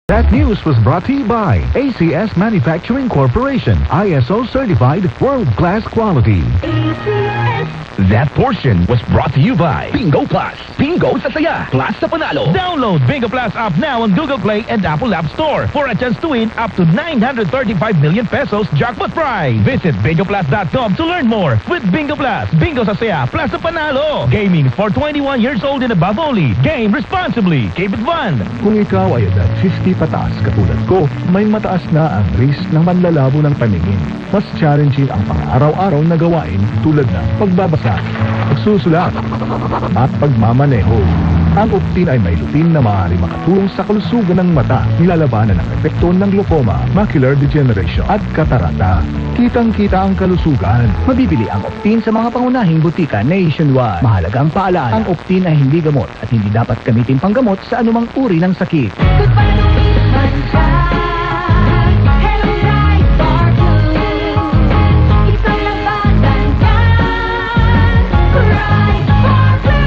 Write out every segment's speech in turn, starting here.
That news was brought to you by ACS Manufacturing Corporation, ISO certified world-class quality. That portion was brought to you by Bingo Plus. Bingo sa saya, plus sa panalo. Download Bingo Plus app now on Google Play and Apple App Store for a chance to win up to 935 million pesos jackpot prize. Visit bingoplus.com to learn more. With Bingo Plus, Bingo sa saya, plus sa panalo. Gaming for 21 years old and above only. Game responsibly. Keep it fun. Kung ikaw ay edad 50 pataas katulad ko, may mataas na ang risk ng manlalabo ng paningin. Mas challenging ang pang-araw-araw na gawain tulad ng pagbabasa, pagsusulat, at pagmamaneho. Ang Optin ay may lutin na maaari makatulong sa kalusugan ng mata, nilalabanan ang epekto ng glaucoma, macular degeneration at katarata. Kitang-kita ang kalusugan. Mabibili ang Optin sa mga pangunahing butika nationwide. Mahalagang paalala, ang Optin ay hindi gamot at hindi dapat gamitin panggamot sa anumang uri ng sakit.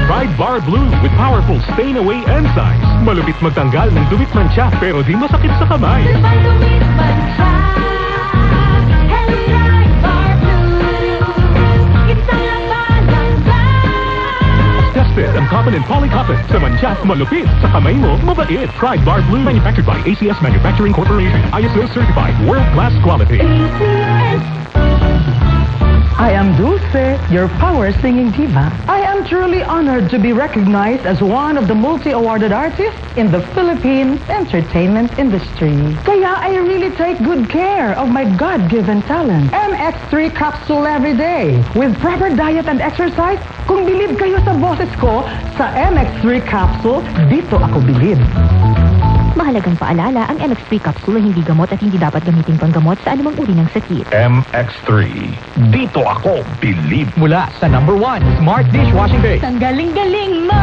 Pride Bar Blue with powerful stain-away enzymes. Malupit magtanggal ng dumit mancha pero di masakit sa kamay. Tested ang cotton and polycotton. Sa mancha, malupit. Sa kamay mo, mabait. Pride Bar Blue. Manufactured by ACS Manufacturing Corporation. ISO certified. World-class quality. I am Dulce, your power singing diva. I am truly honored to be recognized as one of the multi-awarded artists in the Philippine entertainment industry. Kaya I really take good care of my God-given talent. MX3 capsule every day. With proper diet and exercise, kung bilib kayo sa boses ko, sa MX3 capsule, dito ako bilib. Mahalagang paalala, ang MX3 capsule ay hindi gamot at hindi dapat gamitin panggamot sa anumang uri ng sakit. MX3. Dito ako, believe. Mula sa number 1, Smart Dishwashing Base. Ang galing-galing mo,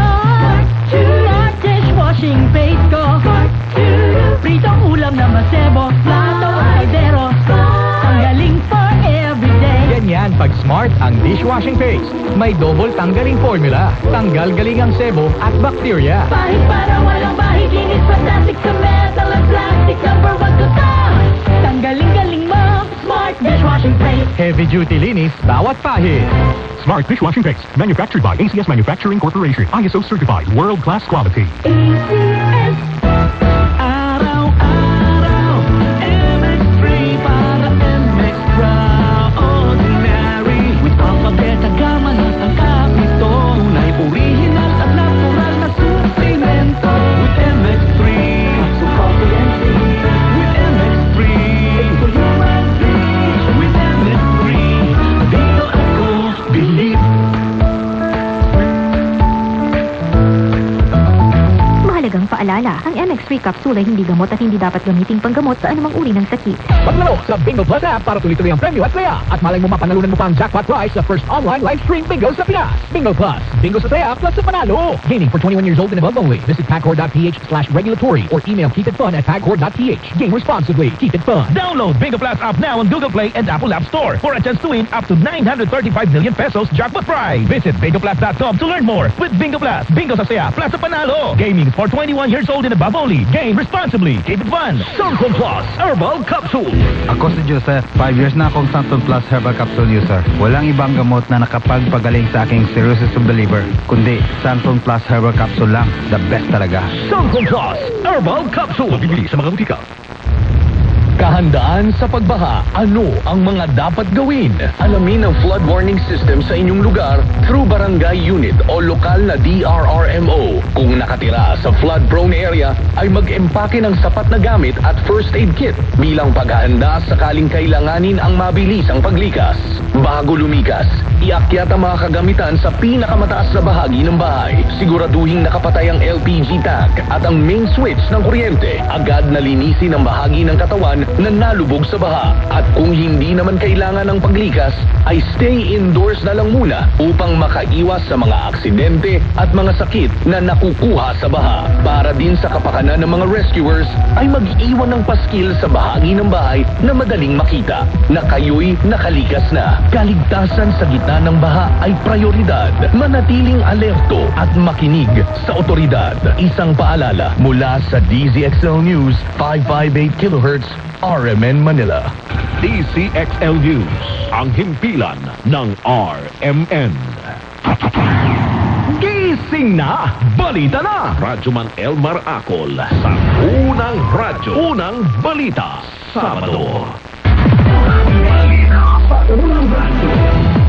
Smart Dishwashing Base ko. Pritong ulam na masebo, plato at kaldero. Ang galing for everyday. Ganyan pag Smart ang dishwashing paste. May double tanggaling formula. Tanggal galing ang sebo at bacteria. Bahid para walang bahid, linis fantastic sa metal at plastic. Number 1 to top. Tanggaling-galing mo, Smart Dishwashing Paste. Heavy duty linis, bawat pahid. Smart Dishwashing Paste. Manufactured by ACS Manufacturing Corporation. ISO certified. World-class quality. ACS. Araw-araw, MX3 para MX-Extraordinary. With alphabet at gamma ng tangkap nito. Tunay, original at natural na suplemento. With MX3, so confidently. With MX3, for human beings. With MX3, dito ako, believe. Mahalagang paalala, ang MX3 capsule ay hindi gamot at hindi dapat gamitin panggamot sa anumang uri ng sakit. Maglaro sa Bingo Plus app para tuloy-tuloy ang premyo at saya. At malay mo mapanalunan mo pa ang jackpot prize sa first online live stream bingo sa Pinas. Bingo Plus. Bingo sa saya plus sa panalo. Gaming for 21 years old and above only. Visit pagcor.ph/regulatory or email keepitfun@pagcor.ph. Game responsibly. Keep it fun. Download Bingo Plus app now on Google Play and Apple App Store for a chance to win up to 935 million pesos jackpot prize. Visit bingoplus.com to learn more. With Bingo Plus, Bingo sa saya, plus sa panalo. Gaming for 21 years old and above only. Game responsibly. Keep it fun. Santon Plus Herbal Capsule. Ako si Joseph. 5 years na akong Santon Plus Herbal Capsule user. Walang ibang gamot na nakapagpagaling sa aking cirrhosis of the liver, kundi Santon Plus Herbal Capsule lang. The best talaga. Santon Plus Herbal Capsule. Mabibili sa mga butika. Kahandaan sa pagbaha. Ano ang mga dapat gawin? Alamin ang flood warning system sa inyong lugar through barangay unit o lokal na DRRMO. Kung nakatira sa flood-prone area, ay mag-empake ng sapat na gamit at first aid kit bilang paghahanda sakaling kailanganin ang mabilisang paglikas. Bago lumikas, iakyat ang mga kagamitan sa pinakamataas na bahagi ng bahay. Siguraduhing nakapatay ang LPG tank at ang main switch ng kuryente. Agad na linisin ang bahagi ng katawan na na nalubog sa baha. At kung hindi naman kailangan ng paglikas, ay stay indoors na lang muna upang makaiwas sa mga aksidente at mga sakit na nakukuha sa baha. Para din sa kapakanan ng mga rescuers, ay mag-iwan ng paskil sa bahagi ng bahay na madaling makita na kayo'y nakalikas na. Kaligtasan sa gitna ng baha ay prioridad. Manatiling alerto at makinig sa otoridad. Isang paalala mula sa DZXL News 558 kHz RMN Manila. DCXL News, ang himpilan ng RMN. Gising na! Balita na! Radyoman Elmar Acol sa Unang Radyo. Unang Balita. Sabado.